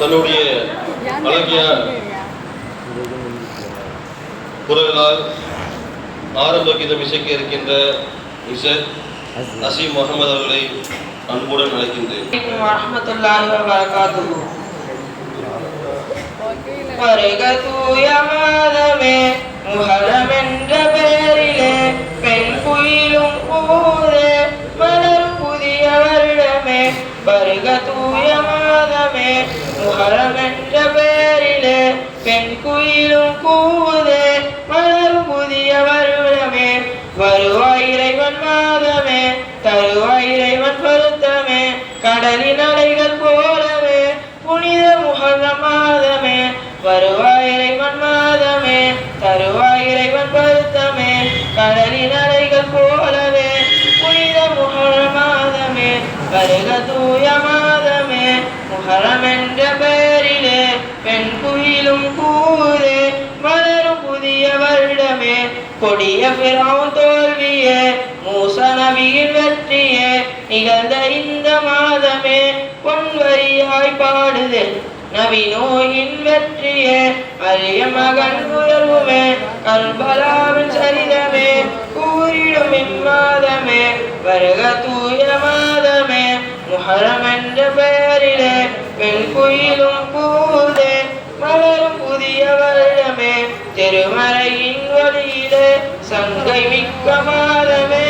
தன்னுடைய அழகிய குரலால் ஆரம்ப கீதம் இசைக்க இருக்கின்ற இசர் அசீம் முகமது அவர்களை அன்புடன் அழைக்கின்றேன். வருக தூய மாதமே முஹர்ரம் என்ற பெயரிலே பெண் குயிலும் பூதே மலரும் புதிய வருடமே. வருக தூய மாதமே முஹர்ரம் என்ற பெயரிலே பெண் குயிலும் கூதே மலரும் புதிய வருடமே. வருவாய் இறைவன் மாதமே தருவாய் இறைவன் பொருத்தமே கடலின் அலைகள் போலவே புனித முஹர்ரம் மாதமே. வருவாய் இறைவன் மாதமே தருவாய் இறைவன் பொருத்தமே கடலின் அலைகள் போலவே புனித முஹர்ரம் மாதமே. வருக தூய மாதமே முஹர்ரம் என்ற பெயரிலே பெண் குயிலும் கூதே மலரும் புதிய வருடமே. கொடிய ஃபிரௌன் தோல்வியே மூசா நபியின் வெற்றியே நிகழ்ந்த இந்த மாதமே பொன்வரியாய் பாடுதே நபி நூஹின் வெற்றியே மரியம் மகன் உயர்வுமே கர்பலாவின் சரிதமே கூறிடும் இம்மாதமே. வருக தூய மாதமே முஹர்ரம் என்ற பெயரிலே பெண் குயிலும் கூதே மலரும் புதிய வருடமே. திருமறையின் வழியிலே சங்கை மிக்க மாதமே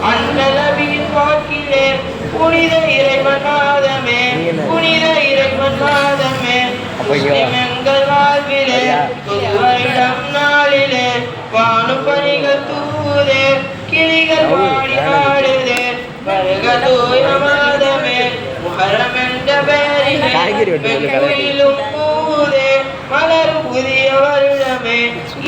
அண்ணல் நபியின் வாக்கிலே புனித இறைவன் மாதமே புனித இறைவன் மாதமே. முஸ்லிம்கள் வாழ்விலே புது வருடம் நாளிலே வானும் பணிகள் தூதே கிளிகள் பாடி ஆடுதே. வருக தூய மாதமே முஹர்ரம் என்ற பெயரிலே பெண் குயிலும் கூதே மலரும் புதிய வருடமே.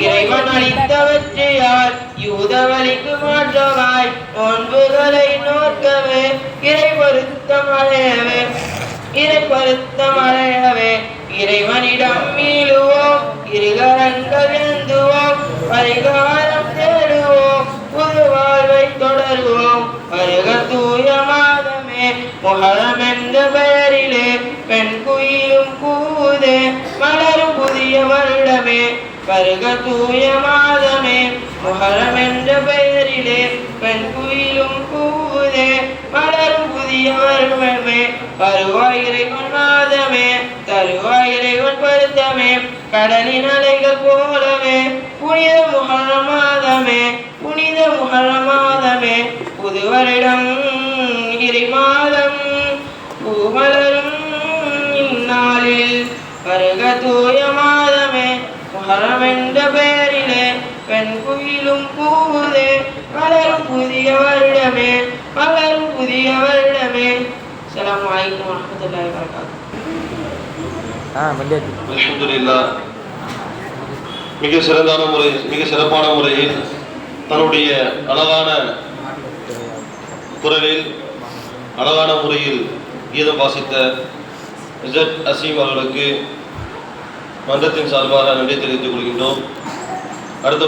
இறைவன் அளித்த வெற்றியால் யூத வழிக்கு மாற்றமாய் நோன்புகளை நோக்கவே இறை பொருத்தம் அடையவே இறைவனிடம் மீளுவோம் இருகரங்கள் ஏந்துவோம் பரிகாரம் தேடுவோம் புது வாழ்வை தொடருவோம். வருக தூய மாதமே முஹர்ரம் என்ற பெயரிலே பெண் குயிலும் கூதே மலரும் புதிய வருடமே. வருக தூய மாதமே முஹர்ரம் என்ற பெயரிலே பெண் குயிலும் கூதே மலரும் புதிய வருடமே. வருவாய் இறைவன் மாதமே தருவாய் இறைவன் பொருத்தமே கடலின் அலைகள் போலவே புனித முஹர்ரம் மாதமே புனித முஹர்ரம் மாதமே. புது வருடம் இறை மாதம் பூமலரும் இந்நாளில் வருக தூய மாதமே முஹர்ரம் என்ற பெயரிலே பெண் குயிலும் கூதே மலரும் புதிய வருடமே மலரும் புதிய வருடமே. அஸ்ஸலாமு அலைக்கும் வரஹ்மத்துல்லாஹி வபரகாத்துஹு. அல்ஹம்துலில்லாஹ். மிக சிறப்பான முறையில் தன்னுடைய அழகான குரலில் அழகான முறையில் கீதம் வாசித்த இசட் அசீம் அவர்களுக்கு மன்றத்தின் சார்பாக நன்றி தெரிவித்துக் கொள்கின்றோம். அடுத்த